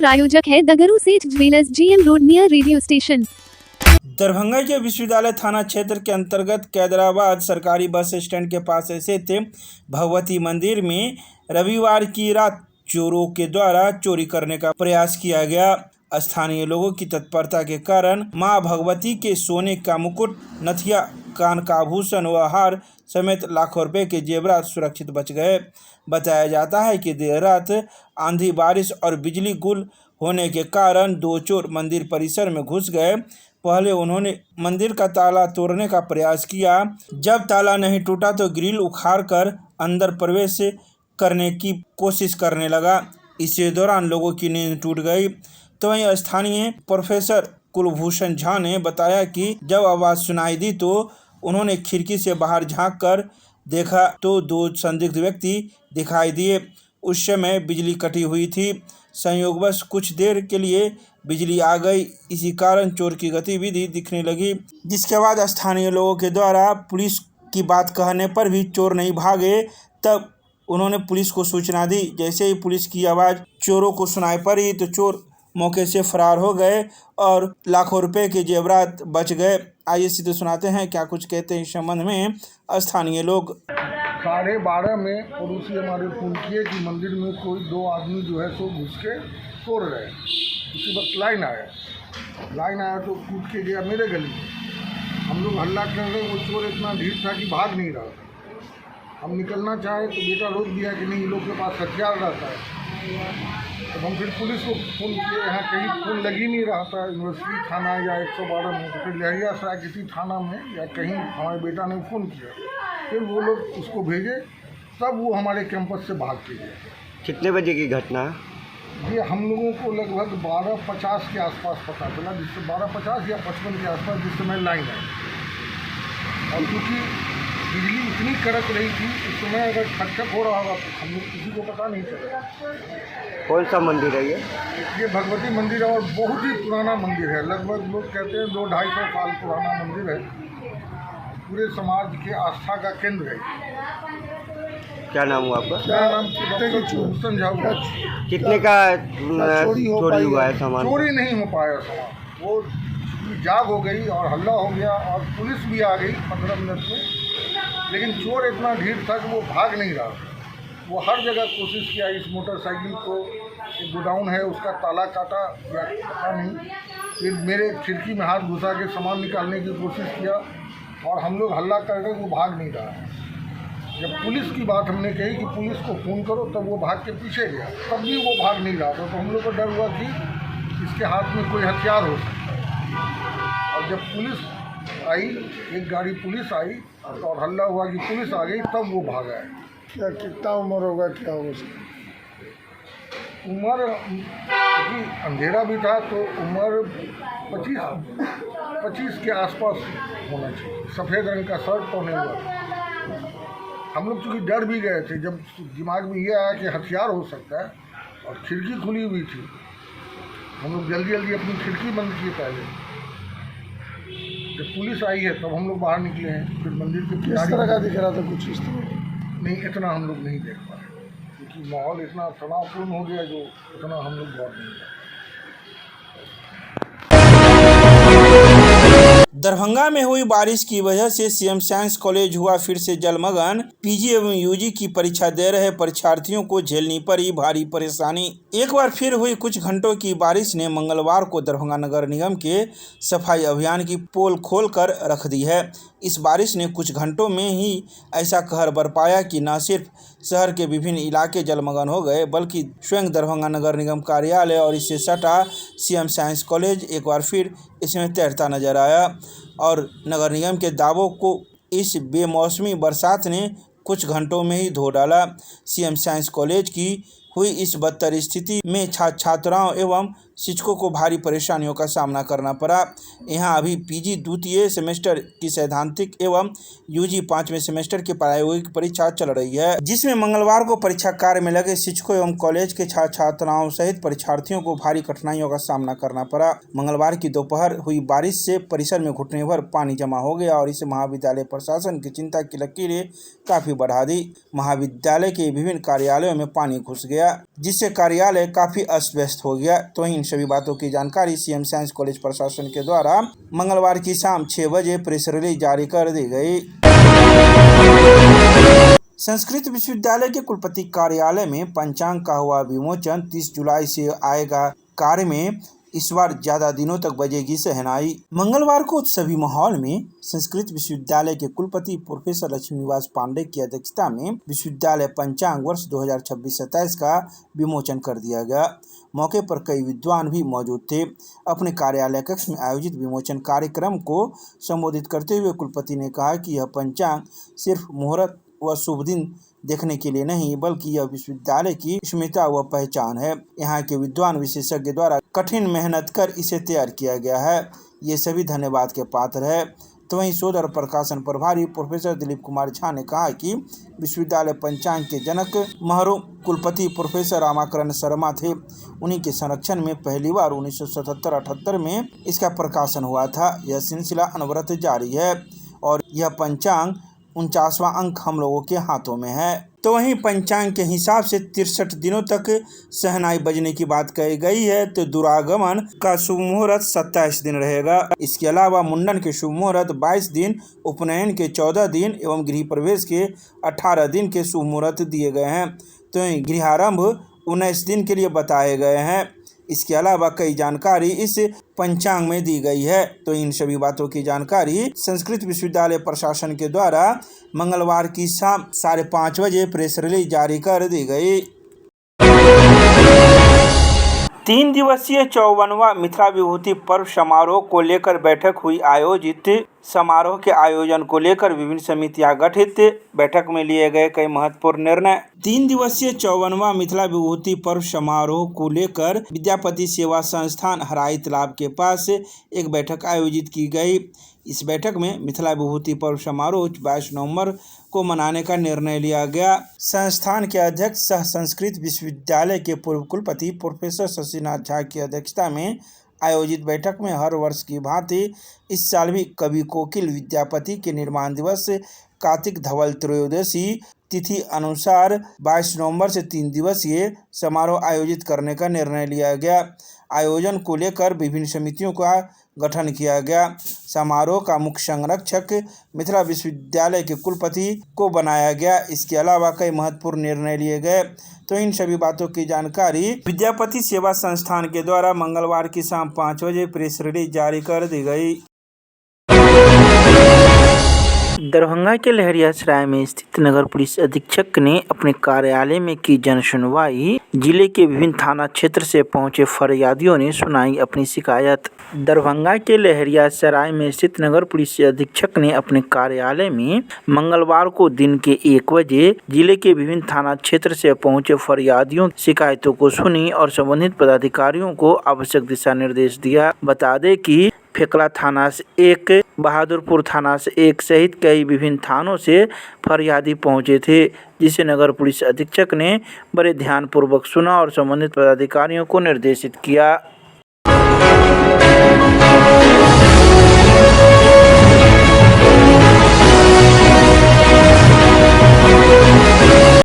प्रायोजक है दगरू सेठ jewellers, GM road near radio station. Darbhanga के विश्वविद्यालय थाना क्षेत्र के अंतर्गत कैदराबाद सरकारी बस स्टैंड के पास स्थित भगवती मंदिर में रविवार की रात चोरों के द्वारा चोरी करने का प्रयास किया गया। स्थानीय लोगों की तत्परता के कारण मां भगवती के सोने का मुकुट, नथिया, कान का आभूषण व हार समेत लाखों रुपए के जेवरात सुरक्षित बच गए। बताया जाता है कि देर रात आंधी, बारिश और बिजली गुल होने के कारण दो चोर मंदिर परिसर में घुस गए। पहले उन्होंने मंदिर का ताला तोड़ने का प्रयास किया। जब ताला नहीं टूटा तो ग्रिल उखाड़कर अंदर प्रवेश करने की कोशिश करने लगा। इसी दौरान लोगों की नींद टूट गई। तो वहीं स्थानीय प्रोफेसर कुलभूषण झा ने बताया कि जब आवाज़ सुनाई दी तो उन्होंने खिड़की से बाहर झांक कर देखा तो दो संदिग्ध व्यक्ति दिखाई दिए। उस समय बिजली कटी हुई थी। संयोगवश कुछ देर के लिए बिजली आ गई। इसी कारण चोर की गतिविधि दिखने लगी, जिसके बाद स्थानीय लोगों के द्वारा पुलिस की बात कहने पर भी चोर नहीं भागे। तब उन्होंने पुलिस को सूचना दी। जैसे ही पुलिस की आवाज़ चोरों को सुनाई पड़ी तो चोर मौके से फरार हो गए और लाखों रुपए के जेवरात बच गए। आइए सीधे सुनाते हैं क्या कुछ कहते हैं इस संबंध में स्थानीय लोग। 12:30 में पड़ोसी हमारे फोन किए कि मंदिर में कोई दो आदमी जो है सो घुस के तोड़ रहे हैं। उसी वक्त लाइन आया तो कूद के गया मेरे गली में। हम लोग हल्ला कर रहे, वो चोर इतना ढीठ था कि भाग नहीं रहा। हम निकलना चाहे तो बेटा रोक दिया कि नहीं, इन लोग के पास हथियार रहता है। तो हम फिर पुलिस को फ़ोन किए, यहाँ कहीं फ़ोन लग ही नहीं रहा था। यूनिवर्सिटी थाना या 112 में, तो फिर लहरियासराय किसी थाना में या कहीं हमारे बेटा ने फ़ोन किया। फिर वो लोग उसको भेजे, तब वो हमारे कैंपस से भाग के गए। कितने बजे की घटना है? ये हम लोगों को लगभग 12:50 के आसपास पता चला, जिससे 12:50 या 55 के आसपास, जिस समय लाइन आई। और क्योंकि बिजली इतनी कड़क रही थी, उस समय अगर खटखट हो रहा होगा तो हम लोग किसी को पता नहीं चलेगा। कौन सा मंदिर है ये भगवती मंदिर है और बहुत ही पुराना मंदिर है। लगभग लोग कहते हैं 200-250 साल पुराना मंदिर है। पूरे समाज के आस्था का केंद्र है। क्या नाम हुआ आपका? मेरा नाम कुलभूषण झा हुआ। कितने का चोरी हुआ है सामान? चोरी नहीं हो पाया सामान, वो जाग हो गई और हल्ला हो गया और पुलिस भी आ गई 15 मिनट में। लेकिन चोर इतना ढीठ था कि वो भाग नहीं रहा। वो हर जगह कोशिश किया। इस मोटरसाइकिल को, एक गोडाउन है उसका ताला काटा या पता नहीं, फिर मेरे खिड़की में हाथ घुसा के सामान निकालने की कोशिश किया और हम लोग हल्ला कर रहे, वो भाग नहीं रहा। जब पुलिस की बात हमने कही कि पुलिस को फ़ोन करो, तब वो भाग के पीछे गया। तब भी वो भाग नहीं रहा था। तो हम लोग को डर हुआ कि इसके हाथ में कोई हथियार हो सकता है। और जब पुलिस आई, एक गाड़ी पुलिस आई और हल्ला हुआ कि पुलिस आ गई, तब वो भागा है। क्या कितना उम्र होगा, क्या हो सकता? उम्र कि अंधेरा भी था तो उम्र 25 के आसपास होना चाहिए। सफ़ेद रंग का शर्ट पहने हुआ। हम लोग चूँकि डर भी गए थे, जब दिमाग में ये आया कि हथियार हो सकता है और खिड़की खुली हुई थी, हम लोग जल्दी अपनी खिड़की बंद किए। पहले जब पुलिस आई है तब हम लोग बाहर निकले हैं। फिर मंदिर के किस तरह का दिख रहा था, कुछ इस तरह नहीं, इतना हम लोग नहीं देख पाए क्योंकि माहौल इतना तनावपूर्ण हो गया जो इतना हम लोग गौर नहीं किया। दरभंगा में हुई बारिश की वजह से सीएम साइंस कॉलेज हुआ फिर से जलमग्न। पीजी एवं यूजी की परीक्षा दे रहे परीक्षार्थियों को झेलनी पड़ी भारी परेशानी। एक बार फिर हुई कुछ घंटों की बारिश ने मंगलवार को दरभंगा नगर निगम के सफाई अभियान की पोल खोल कर रख दी है। इस बारिश ने कुछ घंटों में ही ऐसा कहर बरपाया कि न सिर्फ शहर के विभिन्न इलाके जलमग्न हो गए, बल्कि स्वयं दरभंगा नगर निगम कार्यालय और इससे सटा सीएम साइंस कॉलेज एक बार फिर इसमें तैरता नजर आया। और नगर निगम के दावों को इस बेमौसमी बरसात ने कुछ घंटों में ही धो डाला। सीएम साइंस कॉलेज की हुई इस बदतर स्थिति में छात्राओं एवं शिक्षकों को भारी परेशानियों का सामना करना पड़ा। यहाँ अभी पीजी द्वितीय सेमेस्टर की सैद्धांतिक एवं यूजी 5वें सेमेस्टर की प्रायोगिक परीक्षा चल रही है, जिसमें मंगलवार को परीक्षा कार्य में लगे शिक्षकों एवं कॉलेज के छात्र छात्राओं सहित परीक्षार्थियों को भारी कठिनाइयों का सामना करना पड़ा। मंगलवार की दोपहर हुई बारिश से परिसर में घुटने भर पानी जमा हो गया और इसे महाविद्यालय प्रशासन की चिंता की लकीरें काफी बढ़ा दी। महाविद्यालय के विभिन्न कार्यालयों में पानी घुस गया, जिससे कार्यालय काफी अस्त व्यस्त हो गया। तो इन सभी बातों की जानकारी सीएम साइंस कॉलेज प्रशासन के द्वारा मंगलवार की शाम 6 बजे प्रेस रिलीज जारी कर दी गई। संस्कृत विश्वविद्यालय के कुलपति कार्यालय में पंचांग का हुआ विमोचन। 30 जुलाई से आएगा कार्य में इस बार ज्यादा दिनों तक बजेगी शहनाई। मंगलवार को उत्सवी माहौल में संस्कृत विश्वविद्यालय के कुलपति प्रोफेसर लक्ष्मीनिवास पांडे की अध्यक्षता में विश्वविद्यालय पंचांग वर्ष 2026-27 का विमोचन कर दिया गया। मौके पर कई विद्वान भी मौजूद थे। अपने कार्यालय कक्ष में आयोजित विमोचन कार्यक्रम को संबोधित करते हुए कुलपति ने कहा कि यह पंचांग सिर्फ मुहूर्त व शुभ दिन देखने के लिए नहीं, बल्कि यह विश्वविद्यालय की स्मिता व पहचान है। यहाँ के विद्वान विशेषज्ञ द्वारा कठिन मेहनत कर इसे तैयार किया गया है। ये सभी धन्यवाद के पात्र है। तो वहीं शोध और प्रकाशन प्रभारी प्रोफेसर दिलीप कुमार झा ने कहा कि विश्वविद्यालय पंचांग के जनक महरूम कुलपति प्रोफेसर रामाकरण शर्मा थे। उन्हीं के संरक्षण में पहली बार 1977-78 में इसका प्रकाशन हुआ था। यह सिलसिला अनवरत जारी है और यह पंचांग 49वां अंक हम लोगों के हाथों में है। तो वहीं पंचांग के हिसाब से 63 दिनों तक शहनाई बजने की बात कही गई है। तो दुरागमन का शुभ मुहूर्त 27 दिन रहेगा। इसके अलावा मुंडन के शुभ मुहूर्त 22 दिन, उपनयन के 14 दिन एवं गृह प्रवेश के 18 दिन के शुभ मुहूर्त दिए गए हैं। तो गृहारंभ 19 दिन के लिए बताए गए हैं। इसके अलावा कई जानकारी इस पंचांग में दी गई है। तो इन सभी बातों की जानकारी संस्कृत विश्वविद्यालय प्रशासन के द्वारा मंगलवार की शाम 5:30 बजे प्रेस रिलीज जारी कर दी गई। 3 दिवसीय 54वां मिथिला विभूति पर्व समारोह को लेकर बैठक हुई आयोजित। समारोह के आयोजन को लेकर विभिन्न समितियां गठित। बैठक में लिए गए कई महत्वपूर्ण निर्णय। 3 दिवसीय 54वां मिथिला विभूति पर्व समारोह को लेकर विद्यापति सेवा संस्थान हराई तालाब के पास एक बैठक आयोजित की गई। इस बैठक में मिथिला विभूति पर्व समारोह 22 नवंबर को मनाने का निर्णय लिया गया। संस्थान के अध्यक्ष सह संस्कृत विश्वविद्यालय के पूर्व कुलपति प्रोफेसर शशिनाथ झा की अध्यक्षता में आयोजित बैठक में हर वर्ष की भांति इस साल भी कवि कोकिल विद्यापति के निर्माण दिवस कार्तिक धवल त्रयोदशी तिथि अनुसार 22 नवंबर से 3 दिवसीय समारोह आयोजित करने का निर्णय लिया गया। आयोजन को लेकर विभिन्न समितियों का गठन किया गया। समारोह का मुख्य संरक्षक मिथिला विश्वविद्यालय के कुलपति को बनाया गया। इसके अलावा कई महत्वपूर्ण निर्णय लिए गए। तो इन सभी बातों की जानकारी विद्यापति सेवा संस्थान के द्वारा मंगलवार की शाम 5 बजे प्रेस रिलीज जारी कर दी गई। दरभंगा के लहरियासराय में स्थित नगर पुलिस अधीक्षक ने अपने कार्यालय में की जन सुनवाई। जिले के विभिन्न थाना क्षेत्र से पहुंचे फरियादियों ने सुनाई अपनी शिकायत। दरभंगा के लहरियासराय में स्थित नगर पुलिस अधीक्षक ने अपने कार्यालय में मंगलवार को दिन के 1 बजे जिले के विभिन्न थाना क्षेत्र से पहुंचे फरियादियों की शिकायतों को सुनी और संबंधित पदाधिकारियों को आवश्यक दिशा निर्देश दिया। बता दें कि फेकला थाना से 1, बहादुरपुर थाना से 1 सहित कई विभिन्न थानों से फरियादी पहुंचे थे, जिसे नगर पुलिस अधीक्षक ने बड़े ध्यानपूर्वक सुना और संबंधित पदाधिकारियों को निर्देशित किया।